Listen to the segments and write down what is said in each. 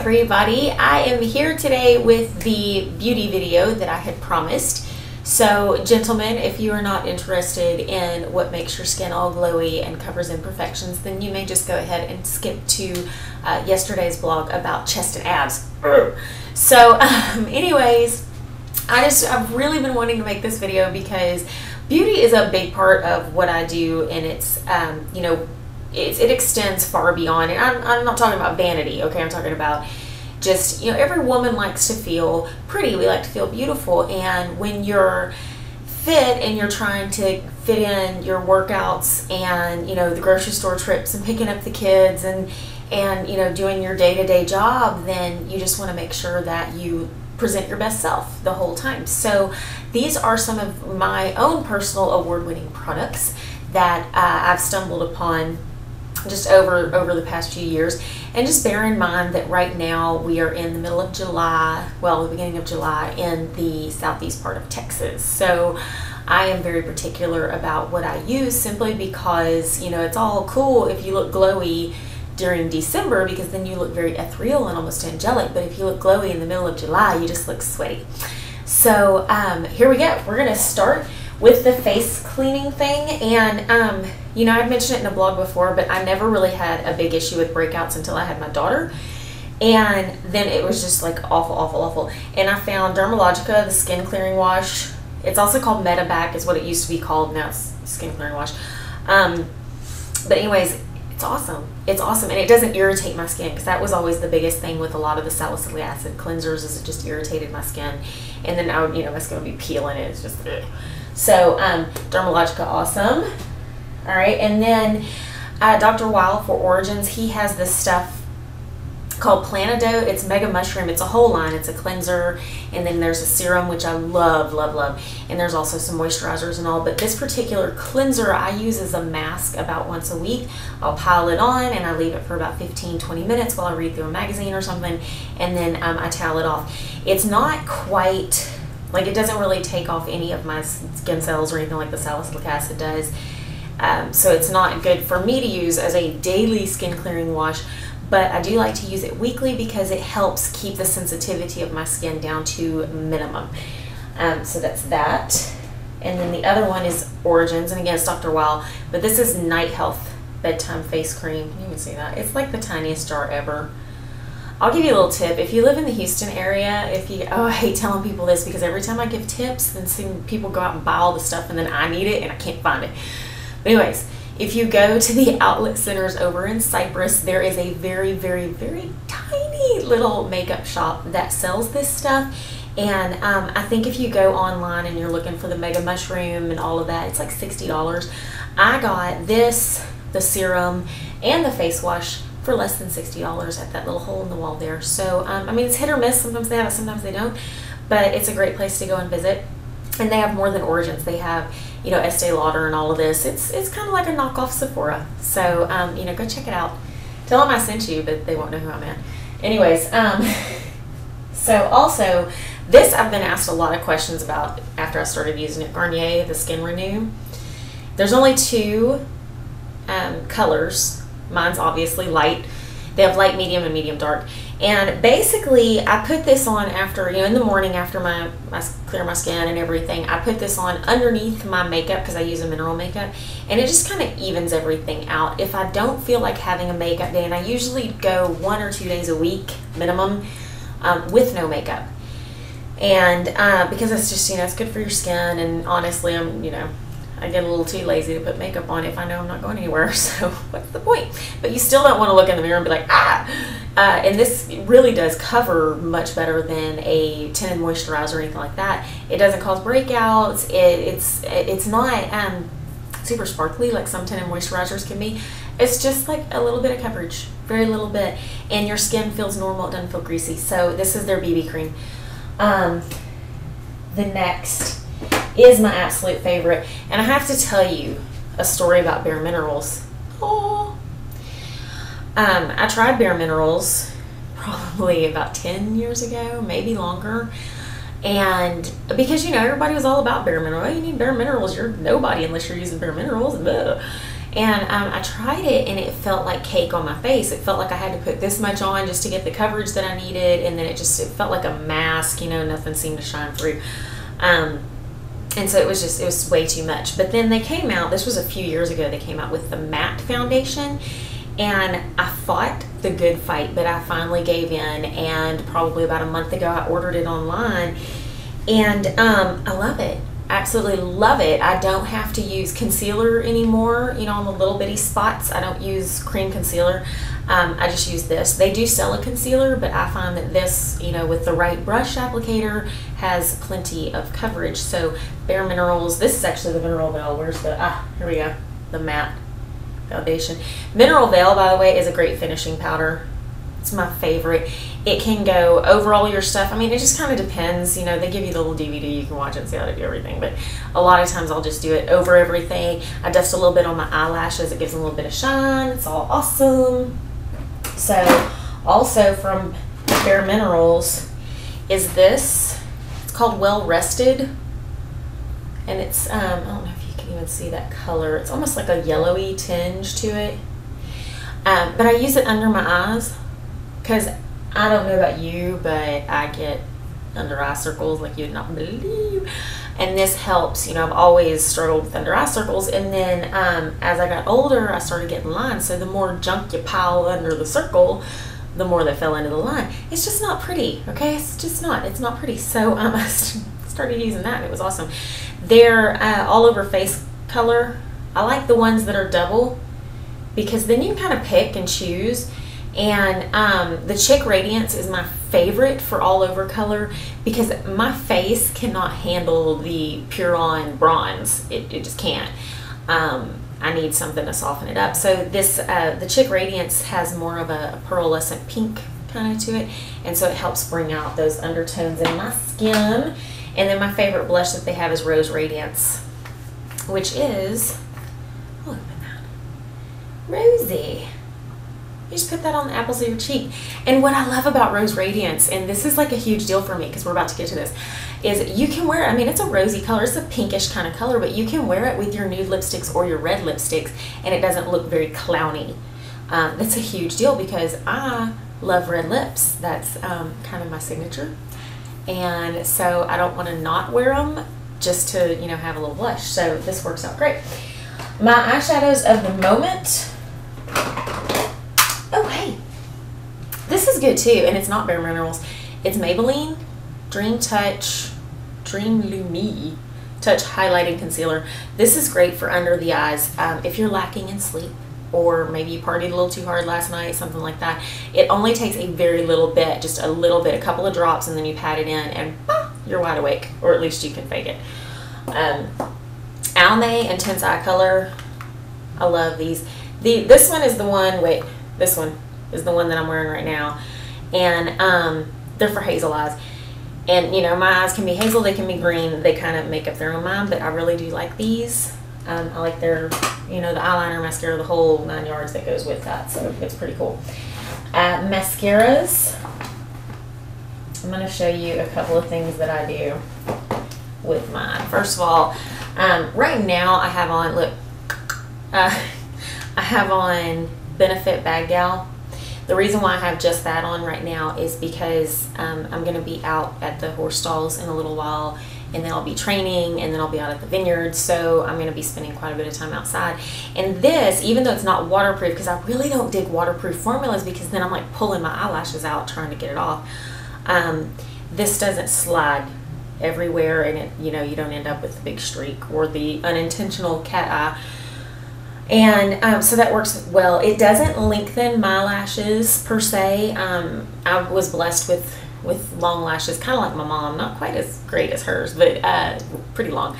everybody. I am here today with the beauty video that I had promised. So gentlemen, if you are not interested in what makes your skin all glowy and covers imperfections, then you may just go ahead and skip to yesterday's blog about chest and abs. So anyways, I've really been wanting to make this video because beauty is a big part of what I do, and it's it extends far beyond, and I'm not talking about vanity, okay? I'm talking about just, every woman likes to feel pretty. We like to feel beautiful, and when you're fit and you're trying to fit in your workouts and, the grocery store trips and picking up the kids and doing your day-to-day job, then you just want to make sure that you present your best self the whole time. So these are some of my own personal award-winning products that I've stumbled upon just over the past few years. And just bear in mind that right now we are in the middle of July, well, the beginning of July, in the southeast part of Texas. So I am very particular about what I use, simply because it's all cool if you look glowy during December, because then you look very ethereal and almost angelic. But if you look glowy in the middle of July, you just look sweaty. So here we go. We're gonna start with the face cleaning thing. And I'd mentioned it in a blog before, but I never really had a big issue with breakouts until I had my daughter, and then it was just like awful. And I found Dermalogica, the skin clearing wash. It's also called Medevac is what it used to be called. Now it's skin clearing wash. But anyways, it's awesome. It's awesome, and it doesn't irritate my skin, because that was always the biggest thing with a lot of the salicylic acid cleansers, is it just irritated my skin, and then I would, my skin would be peeling. It's just ugh. So Dermalogica, awesome. All right, and then Dr. Weil for Origins, he has this stuff called Planidote. It's Mega Mushroom. It's a whole line. It's a cleanser, and then there's a serum, which I love, and there's also some moisturizers and all. But this particular cleanser I use as a mask about once a week. I'll pile it on, and I leave it for about 15-20 minutes while I read through a magazine or something, and then I towel it off. It's not quite, like, it doesn't really take off any of my skin cells or anything like the salicylic acid does. So it's not good for me to use as a daily skin clearing wash, but I do like to use it weekly because it helps keep the sensitivity of my skin down to minimum. So that's that. And then the other one is Origins, and again, it's Dr. Weil, but this is Night Health Bedtime Face Cream. You can see that. It's like the tiniest jar ever. I'll give you a little tip. If you live in the Houston area, I hate telling people this, because every time I give tips, then seeing people go out and buy all the stuff, and then I need it and I can't find it. But anyways, if you go to the outlet centers over in Cypress, there is a very, very, very tiny little makeup shop that sells this stuff. And I think if you go online and you're looking for the Mega Mushroom and all of that, it's like $60. I got this, the serum, and the face wash for less than $60 at that little hole in the wall there. So, it's hit or miss. Sometimes they have it, sometimes they don't. But it's a great place to go and visit. And they have more than Origins. They have, Estee Lauder and all of this. It's kind of like a knockoff Sephora. So, go check it out. Tell them I sent you, but they won't know who I'm at. Anyways, so also, this I've been asked a lot of questions about after I started using it. Garnier, the Skin Renew. There's only two colors. Mine's obviously light. They have light, medium, and medium dark. And basically, I put this on after, in the morning after I clear my skin and everything. I put this on underneath my makeup, because I use a mineral makeup, and it just kind of evens everything out. If I don't feel like having a makeup day, and I usually go 1 or 2 days a week minimum with no makeup, and because it's just, it's good for your skin, and honestly, I get a little too lazy to put makeup on if I know I'm not going anywhere, so what's the point? But you still don't want to look in the mirror and be like, and this really does cover much better than a tinted moisturizer or anything like that. It doesn't cause breakouts. It's not super sparkly like some tinted moisturizers can be. It's just like a little bit of coverage, very little bit, and your skin feels normal. It doesn't feel greasy. So this is their BB cream. The next is my absolute favorite, and I have to tell you a story about Bare Minerals. Oh, I tried Bare Minerals probably about 10 years ago, maybe longer, and because everybody was all about Bare Minerals. Oh, you need Bare Minerals, you're nobody unless you're using Bare Minerals. And I tried it and it felt like cake on my face. It felt like I had to put this much on just to get the coverage that I needed, and then it felt like a mask, you know, nothing seemed to shine through. And so it was way too much. But then they came out, this was a few years ago, they came out with the matte foundation, and I fought the good fight, but I finally gave in, and probably about a month ago I ordered it online, and I love it. Absolutely love it. I don't have to use concealer anymore, you know, on the little bitty spots. I don't use cream concealer. I just use this. They do sell a concealer, but I find that this, you know, with the right brush applicator, has plenty of coverage. So Bare Minerals, this is actually the Mineral Veil. Where's the, here we go, the matte foundation. Mineral Veil, by the way, is a great finishing powder. It's my favorite. It can go over all your stuff. I mean, it just kind of depends. You know, they give you the little DVD. You can watch it and see how to do everything. But a lot of times I'll just do it over everything. I dust a little bit on my eyelashes. It gives them a little bit of shine. It's all awesome. So, also from Bare Minerals is this. It's called Well Rested. And it's, I don't know if you can even see that color. It's almost like a yellowy tinge to it. But I use it under my eyes because I don't know about you, but I get under eye circles like you'd not believe. And this helps. You know, I've always struggled with under eye circles. And then as I got older, I started getting lines. So the more junk you pile under the circle, the more they fell into the line. It's just not pretty, okay? It's just not. It's not pretty. So I started using that, and it was awesome. They're all over face color. I like the ones that are double because then you can kind of pick and choose. And the Chick Radiance is my favorite for all over color because my face cannot handle the Pure On bronze. It just can't. I need something to soften it up. So this, the Chick Radiance has more of a pearlescent pink kind of to it, and so it helps bring out those undertones in my skin. And then my favorite blush that they have is Rose Radiance, which is, oh, look at that, rosy. You just put that on the apples of your cheek. And what I love about Rose Radiance, and this is like a huge deal for me because we're about to get to this, is you can wear it. I mean, it's a rosy color, it's a pinkish kind of color, but you can wear it with your nude lipsticks or your red lipsticks and it doesn't look very clowny. That's a huge deal because I love red lips. That's kind of my signature. And so I don't want to not wear them just to, you know, have a little blush. So this works out great. My eyeshadows of the moment. Oh, hey, this is good too, and it's not Bare Minerals. It's Maybelline Dream Lumi Touch Highlighting Concealer. This is great for under the eyes. If you're lacking in sleep, or maybe you partied a little too hard last night, something like that. It only takes a very little bit, just a little bit, a couple of drops, and then you pat it in, and you're wide awake, or at least you can fake it. Almay Intense Eye Color. I love these. This one is the one, wait, this one is the one that I'm wearing right now, and they're for hazel eyes. And you know, my eyes can be hazel, they can be green, they kind of make up their own mind, but I really do like these. I like their, you know, the eyeliner, mascara, the whole 9 yards that goes with that, so it's pretty cool. Mascaras. I'm going to show you a couple of things that I do with mine. First of all, right now I have on, look, I have on Benefit Bad Gal. The reason why I have just that on right now is because I'm going to be out at the horse stalls in a little while, and then I'll be training, and then I'll be out at the vineyard, so I'm going to be spending quite a bit of time outside. And this, even though it's not waterproof, because I really don't dig waterproof formulas because then I'm like pulling my eyelashes out trying to get it off, this doesn't slide everywhere, and it, you know, you don't end up with the big streak or the unintentional cat eye. And so that works well. It doesn't lengthen my lashes per se. I was blessed with long lashes, kind of like my mom, not quite as great as hers, but pretty long.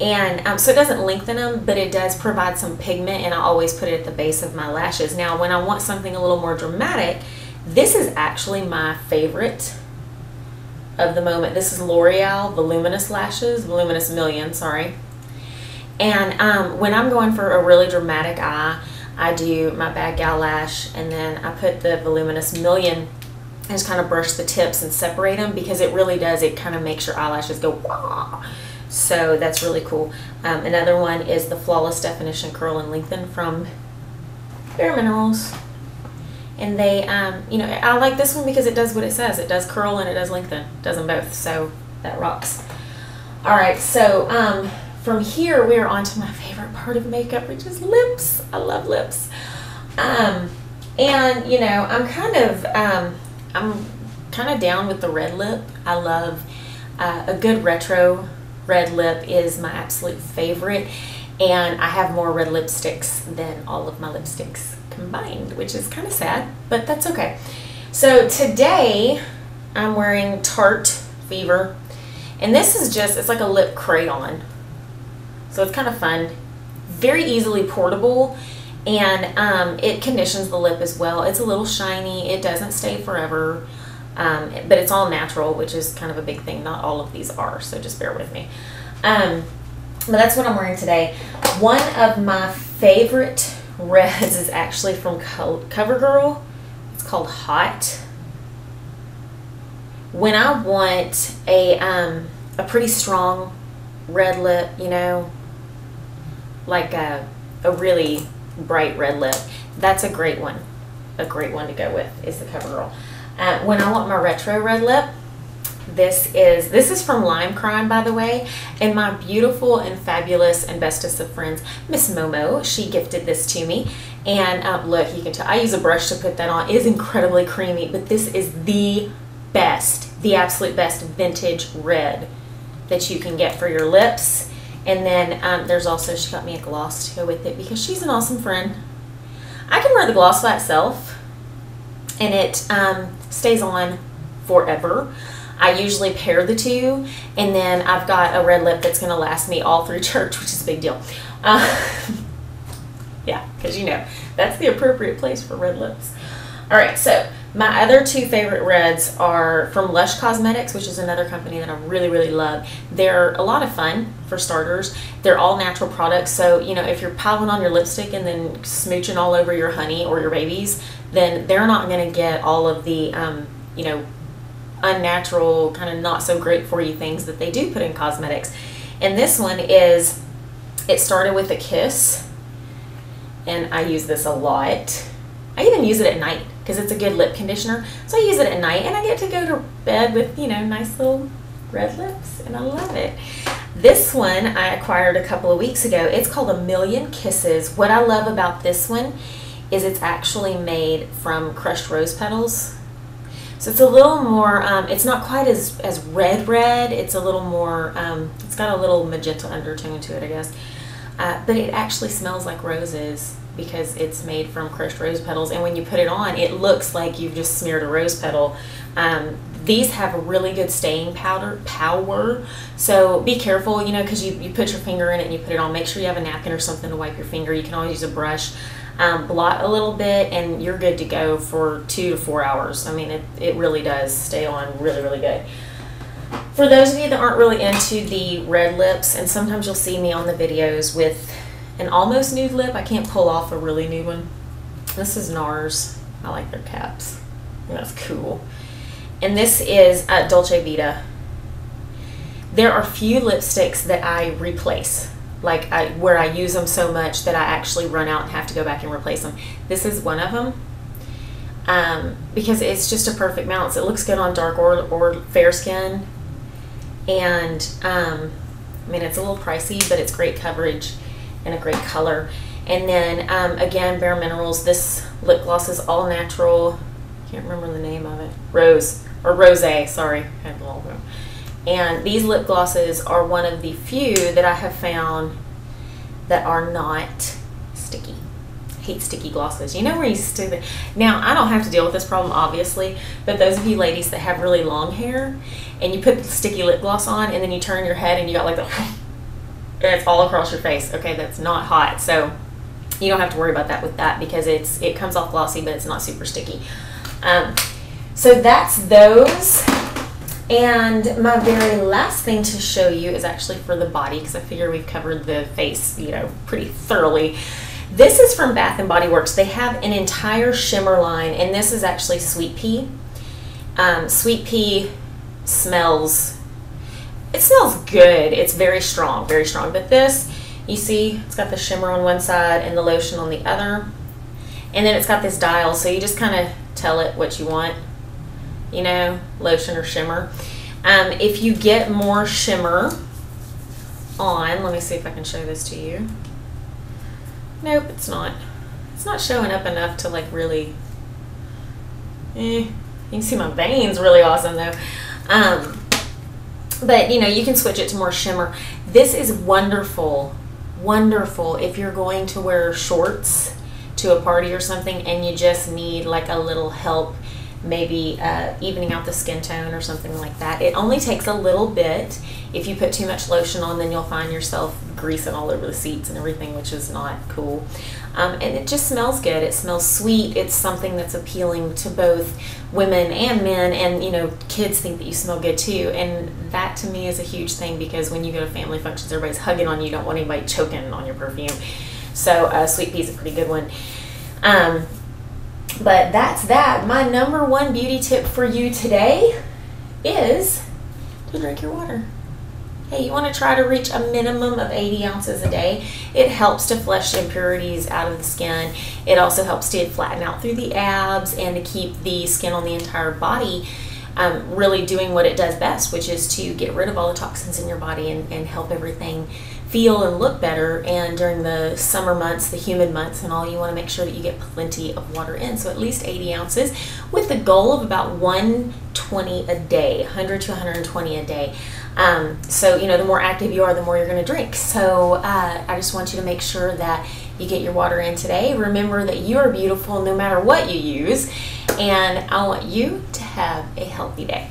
And so it doesn't lengthen them, but it does provide some pigment, and I always put it at the base of my lashes. Now, when I want something a little more dramatic, this is actually my favorite of the moment. This is L'Oreal Voluminous Lashes, Voluminous Million, sorry. And when I'm going for a really dramatic eye, I do my Bad Gal lash, and then I put the Voluminous Million and just kind of brush the tips and separate them, because it really does, it kind of makes your eyelashes go wah, So that's really cool. Another one is the Flawless Definition Curl and Lengthen from Bare Minerals. And they, you know, I like this one because it does what it says. It does curl and it does lengthen. It does them both, so that rocks. All right, so from here we are on to my favorite part of makeup, which is lips. I love lips. And you know, I'm kind of down with the red lip. I love a good retro red lip is my absolute favorite, and I have more red lipsticks than all of my lipsticks combined, which is kind of sad, but that's okay. So today I'm wearing Tarte Fever, and this is just, it's like a lip crayon, so it's kind of fun, very easily portable, and it conditions the lip as well. It's a little shiny, it doesn't stay forever, but it's all natural, which is kind of a big thing. Not all of these are, so just bear with me. But that's what I'm wearing today. One of my favorite reds is actually from CoverGirl. It's called Hot. When I want a pretty strong red lip, you know, like a really bright red lip, that's a great one. A great one to go with is the CoverGirl. When I want my retro red lip, this is from Lime Crime, by the way, and my beautiful and fabulous and bestest of friends, Miss Momo, she gifted this to me. And look, you can tell I use a brush to put that on. It is incredibly creamy, but this is the best, the absolute best vintage red that you can get for your lips. And then there's also, she got me a gloss to go with it because she's an awesome friend. I can wear the gloss by itself, and it stays on forever. I usually pair the two, and then I've got a red lip that's going to last me all through church, which is a big deal. Yeah, because you know, that's the appropriate place for red lips. All right, so my other two favorite reds are from Lush Cosmetics, which is another company that I really, really love. They're a lot of fun, for starters. They're all natural products, so you know, if you're piling on your lipstick and then smooching all over your honey or your babies, then they're not going to get all of the, you know, unnatural, kind of not so great for you things that they do put in cosmetics. And this one is, it started with a kiss, and I use this a lot. I even use it at night because it's a good lip conditioner. So I use it at night, and I get to go to bed with, you know, nice little red lips, and I love it. This one I acquired a couple of weeks ago. It's called A Million Kisses. What I love about this one is it's actually made from crushed rose petals. So it's a little more, it's not quite as red. It's a little more, it's got a little magenta undertone to it, I guess. But it actually smells like roses because it's made from crushed rose petals. And when you put it on, it looks like you've just smeared a rose petal. These have a really good staying power. So be careful, you know, because you put your finger in it and you put it on. Make sure you have a napkin or something to wipe your finger. You can always use a brush. Blot a little bit, and you're good to go for 2 to 4 hours. I mean, it really does stay on really, really good. For those of you that aren't really into the red lips, and sometimes you'll see me on the videos with an almost nude lip, I can't pull off a really nude one. This is NARS. I like their caps. That's cool. And this is Dolce Vita. There are few lipsticks that I replace, like where I use them so much that I actually run out and have to go back and replace them. This is one of them, because it's just a perfect balance. It looks good on dark or fair skin, and I mean, it's a little pricey, but it's great coverage and a great color. And then again, Bare Minerals. This lip gloss is all natural. Can't remember the name of it. Rose sorry, I had a long one. And these lip glosses are one of the few that I have found that are not sticky. I hate sticky glosses. You know where you stick it? Now, I don't have to deal with this problem, obviously, but those of you ladies that have really long hair and you put sticky lip gloss on and then you turn your head and you got like the and it's all across your face. Okay, that's not hot. So you don't have to worry about that with that because it comes off glossy, but it's not super sticky. So that's those. And my very last thing to show you is actually for the body, because I figure we've covered the face, you know, pretty thoroughly. This is from Bath & Body Works. They have an entire shimmer line, and this is actually Sweet Pea. Sweet Pea smells, It smells good. It's very strong, very strong. But this, you see, it's got the shimmer on one side and the lotion on the other. And then it's got this dial, so you just kind of tell it what you want, you know, lotion or shimmer. If you get more shimmer on, let me see if I can show this to you. Nope, it's not. It's not showing up enough to like really, you can see my veins really awesome though. But you know, you can switch it to more shimmer. This is wonderful, wonderful if you're going to wear shorts to a party or something and you just need like a little help, maybe evening out the skin tone or something like that. It only takes a little bit. If you put too much lotion on, then you'll find yourself greasing all over the seats and everything, which is not cool. And it just smells good. It smells sweet. It's something that's appealing to both women and men, and you know, kids think that you smell good too. And that to me is a huge thing, because when you go to family functions, everybody's hugging on you. You don't want anybody choking on your perfume. So Sweet Pea is a pretty good one. But that's that. My number one beauty tip for you today is to drink your water. Hey, you want to try to reach a minimum of 80 ounces a day. It helps to flush impurities out of the skin. It also helps to flatten out through the abs and to keep the skin on the entire body really doing what it does best, which is to get rid of all the toxins in your body and help everything feel and look better. And during the summer months, the humid months and all, you want to make sure that you get plenty of water in. So at least 80 ounces with the goal of about 120 a day, 100 to 120 a day. So, you know, the more active you are, the more you're going to drink. So I just want you to make sure that you get your water in today. Remember that you are beautiful no matter what you use. And I want you to have a healthy day.